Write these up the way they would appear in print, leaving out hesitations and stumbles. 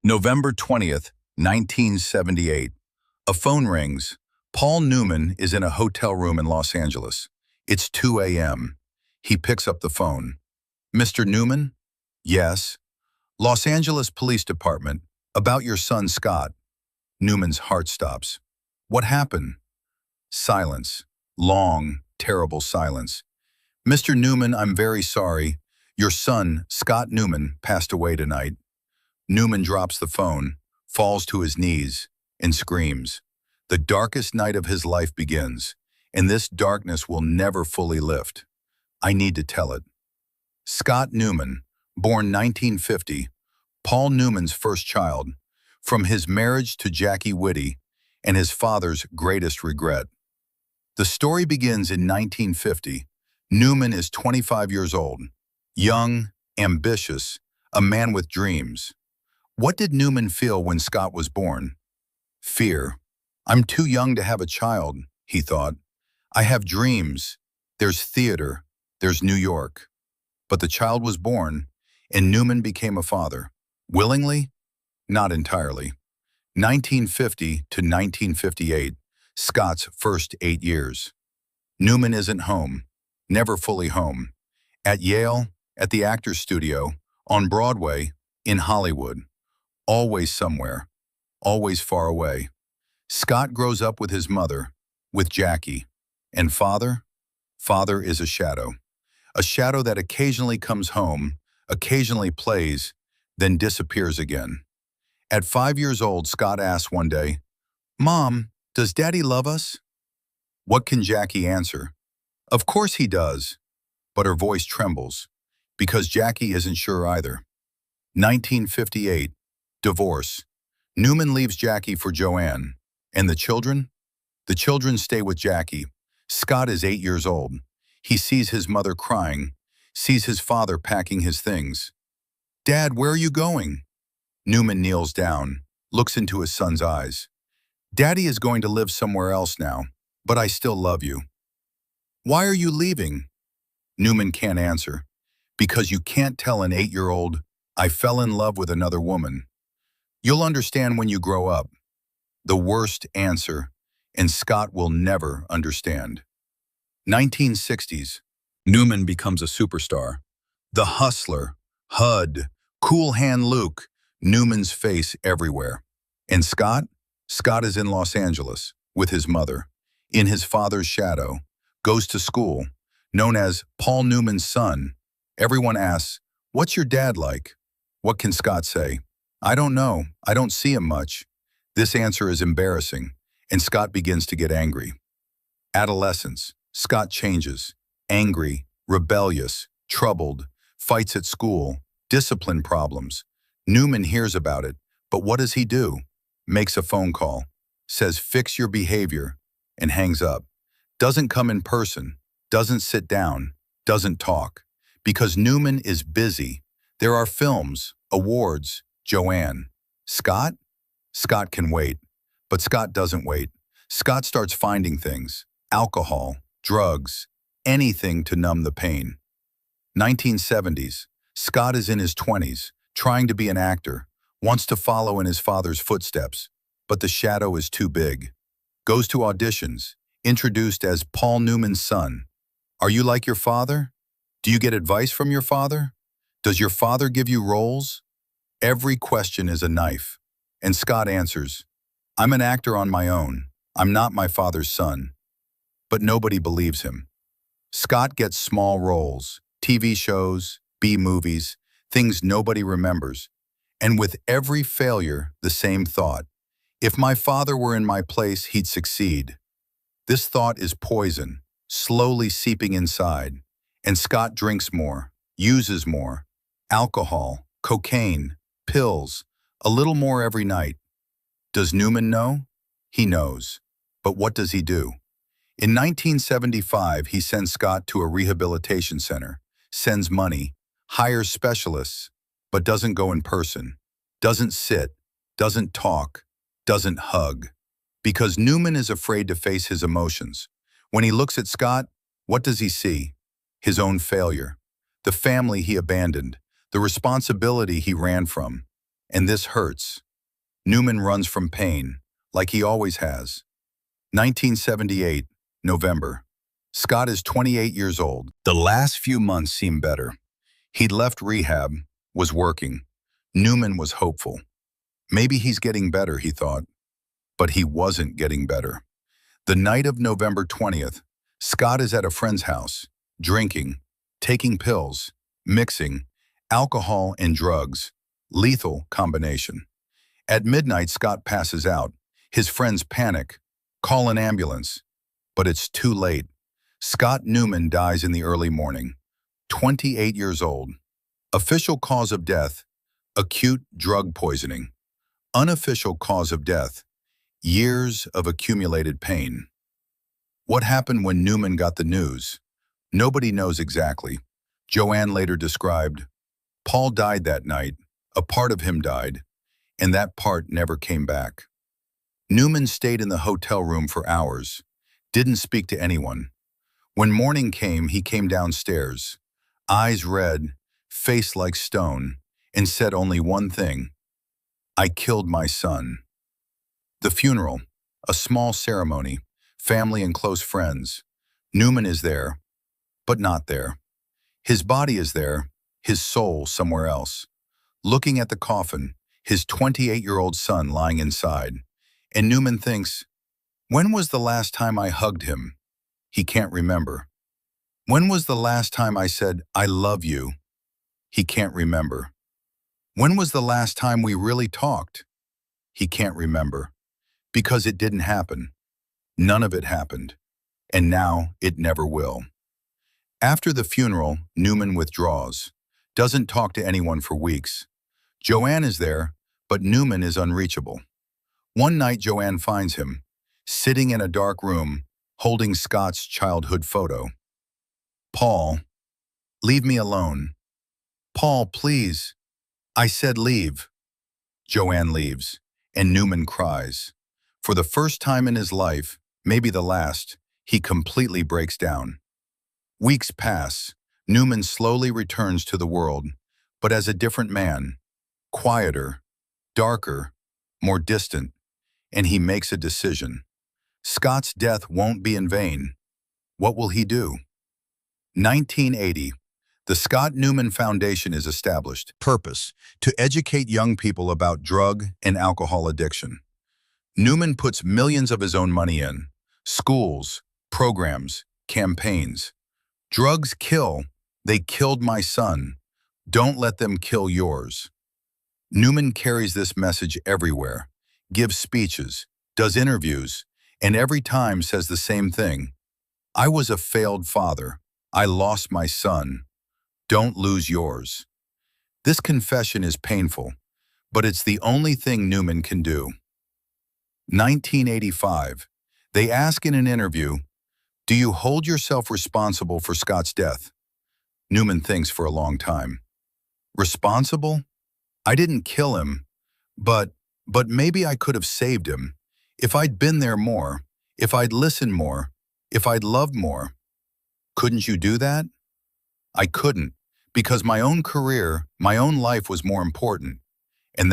November 20th, 1978. A phone rings. Paul Newman is in a hotel room in Los Angeles. It's 2 a.m. He picks up the phone. Mr. Newman? Yes. Los Angeles Police Department. About your son Scott. Newman's heart stops. What happened? Silence. Long, terrible silence. Mr. Newman, I'm very sorry. Your son, Scott Newman, passed away tonight. Newman drops the phone, falls to his knees, and screams. The darkest night of his life begins, and this darkness will never fully lift. I need to tell it. Scott Newman, born 1950, Paul Newman's first child, from his marriage to Jackie Whitty, and his father's greatest regret. The story begins in 1950. Newman is 25 years old, young, ambitious, a man with dreams. What did Newman feel when Scott was born? Fear. I'm too young to have a child, he thought. I have dreams. There's theater. There's New York. But the child was born, and Newman became a father. Willingly? Not entirely. 1950 to 1958, Scott's first 8 years. Newman isn't home, never fully home. At Yale, at the Actors Studio, on Broadway, in Hollywood. Always somewhere, always far away. Scott grows up with his mother, with Jackie. And father? Father is a shadow that occasionally comes home, occasionally plays, then disappears again. At 5 years old, Scott asks one day, "Mom, does Daddy love us?" What can Jackie answer? Of course he does, but her voice trembles, because Jackie isn't sure either. 1958. Divorce. Newman leaves Jackie for Joanne. And the children? The children stay with Jackie. Scott is 8 years old. He sees his mother crying, sees his father packing his things. "Dad, where are you going?" Newman kneels down, looks into his son's eyes. "Daddy is going to live somewhere else now, but I still love you." "Why are you leaving?" Newman can't answer. Because you can't tell an 8-year-old, "I fell in love with another woman." You'll understand when you grow up. The worst answer, and Scott will never understand. 1960s. Newman becomes a superstar. The Hustler, HUD, Cool Hand Luke, Newman's face everywhere. And Scott? Scott is in Los Angeles, with his mother, in his father's shadow, goes to school, known as Paul Newman's son. Everyone asks, "What's your dad like?" What can Scott say? "I don't know. I don't see him much." This answer is embarrassing, and Scott begins to get angry. Adolescence. Scott changes. Angry, rebellious, troubled, fights at school, discipline problems. Newman hears about it, but what does he do? Makes a phone call, says fix your behavior, and hangs up. Doesn't come in person, doesn't sit down, doesn't talk. Because Newman is busy. There are films, awards, Joanne. Scott? Scott can wait. But Scott doesn't wait. Scott starts finding things. Alcohol, drugs, anything to numb the pain. 1970s. Scott is in his 20s, trying to be an actor, wants to follow in his father's footsteps, but the shadow is too big. Goes to auditions, introduced as Paul Newman's son. Are you like your father? Do you get advice from your father? Does your father give you roles? Every question is a knife. And Scott answers, "I'm an actor on my own. I'm not my father's son." But nobody believes him. Scott gets small roles, TV shows, B-movies, things nobody remembers. And with every failure, the same thought. If my father were in my place, he'd succeed. This thought is poison, slowly seeping inside. And Scott drinks more, uses more. Alcohol, cocaine, pills, a little more every night. Does Newman know? He knows. But what does he do? In 1975, he sends Scott to a rehabilitation center, sends money, hires specialists, but doesn't go in person, doesn't sit, doesn't talk, doesn't hug. Because Newman is afraid to face his emotions. When he looks at Scott, what does he see? His own failure, the family he abandoned, the responsibility he ran from. And this hurts. Newman runs from pain, like he always has. 1978, November. Scott is 28 years old. The last few months seem better. He'd left rehab, was working. Newman was hopeful. Maybe he's getting better, he thought. But he wasn't getting better. The night of November 20th, Scott is at a friend's house, drinking, taking pills, mixing, alcohol and drugs. Lethal combination. At midnight, Scott passes out. His friends panic, call an ambulance. But it's too late. Scott Newman dies in the early morning. 28 years old. Official cause of death, acute drug poisoning. Unofficial cause of death, years of accumulated pain. What happened when Newman got the news? Nobody knows exactly. Joanne later described, Paul died that night, a part of him died, and that part never came back. Newman stayed in the hotel room for hours, didn't speak to anyone. When morning came, he came downstairs, eyes red, face like stone, and said only one thing, I killed my son. The funeral, a small ceremony, family and close friends. Newman is there, but not there. His body is there, his soul somewhere else. Looking at the coffin, his 28-year-old son lying inside. And Newman thinks, when was the last time I hugged him? He can't remember. When was the last time I said, I love you? He can't remember. When was the last time we really talked? He can't remember. Because it didn't happen. None of it happened. And now it never will. After the funeral, Newman withdraws. Doesn't talk to anyone for weeks. Joanne is there, but Newman is unreachable. One night Joanne finds him, sitting in a dark room, holding Scott's childhood photo. Paul, leave me alone. Paul, please. I said leave. Joanne leaves, and Newman cries. For the first time in his life, maybe the last, he completely breaks down. Weeks pass. Newman slowly returns to the world, but as a different man, quieter, darker, more distant, and he makes a decision. Scott's death won't be in vain. What will he do? 1980. The Scott Newman Foundation is established. Purpose: to educate young people about drug and alcohol addiction. Newman puts millions of his own money in. Schools, programs, campaigns. Drugs kill. They killed my son. Don't let them kill yours. Newman carries this message everywhere, gives speeches, does interviews, and every time says the same thing. I was a failed father. I lost my son. Don't lose yours. This confession is painful, but it's the only thing Newman can do. 1985. They ask in an interview, do you hold yourself responsible for Scott's death? Newman thinks for a long time. Responsible? I didn't kill him, but maybe I could have saved him. If I'd been there more, if I'd listened more, if I'd loved more. Couldn't you do that? I couldn't, because my own career, my own life was more important, and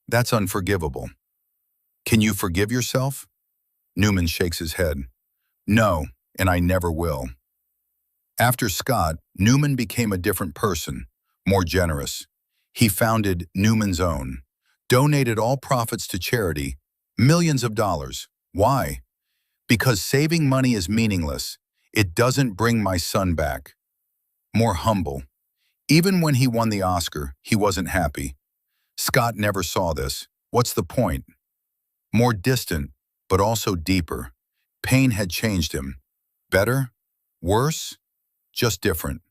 that's unforgivable. Can you forgive yourself? Newman shakes his head. No, and I never will. After Scott, Newman became a different person, more generous. He founded Newman's Own, donated all profits to charity, millions of dollars. Why? Because saving money is meaningless. It doesn't bring my son back. More humble. Even when he won the Oscar, he wasn't happy. Scott never saw this. What's the point? More distant, but also deeper. Pain had changed him. Better? Worse? Just different.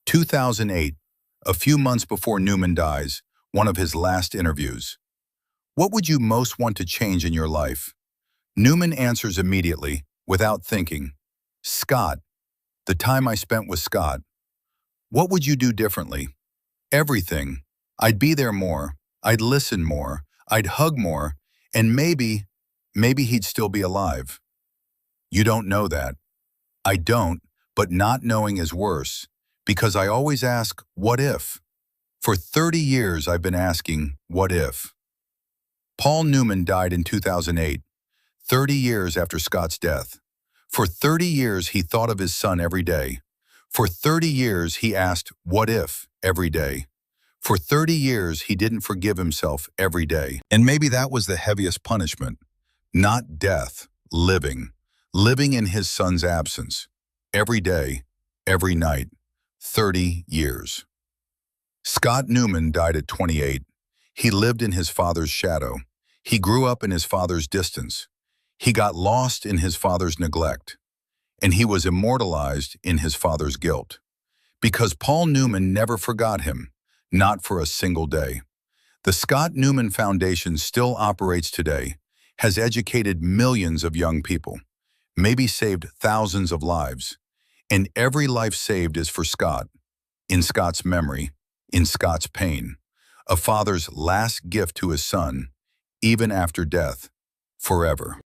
2008, a few months before Newman dies, one of his last interviews. What would you most want to change in your life? Newman answers immediately, without thinking. Scott. The time I spent with Scott. What would you do differently? Everything. I'd be there more. I'd listen more. I'd hug more. And maybe he'd still be alive. You don't know that. I don't, but not knowing is worse, because I always ask, what if? For 30 years, I've been asking, what if? Paul Newman died in 2008, 30 years after Scott's death. For 30 years, he thought of his son every day. For 30 years, he asked, what if, every day. For 30 years, he didn't forgive himself every day. And maybe that was the heaviest punishment. Not death, living. Living in his son's absence. Every day, every night. 30 years. Scott Newman died at 28. He lived in his father's shadow. He grew up in his father's distance. He got lost in his father's neglect. And he was immortalized in his father's guilt. Because Paul Newman never forgot him, not for a single day. The Scott Newman Foundation still operates today, has educated millions of young people, maybe saved thousands of lives. And every life saved is for Scott, in Scott's memory, in Scott's pain, a father's last gift to his son, even after death, forever.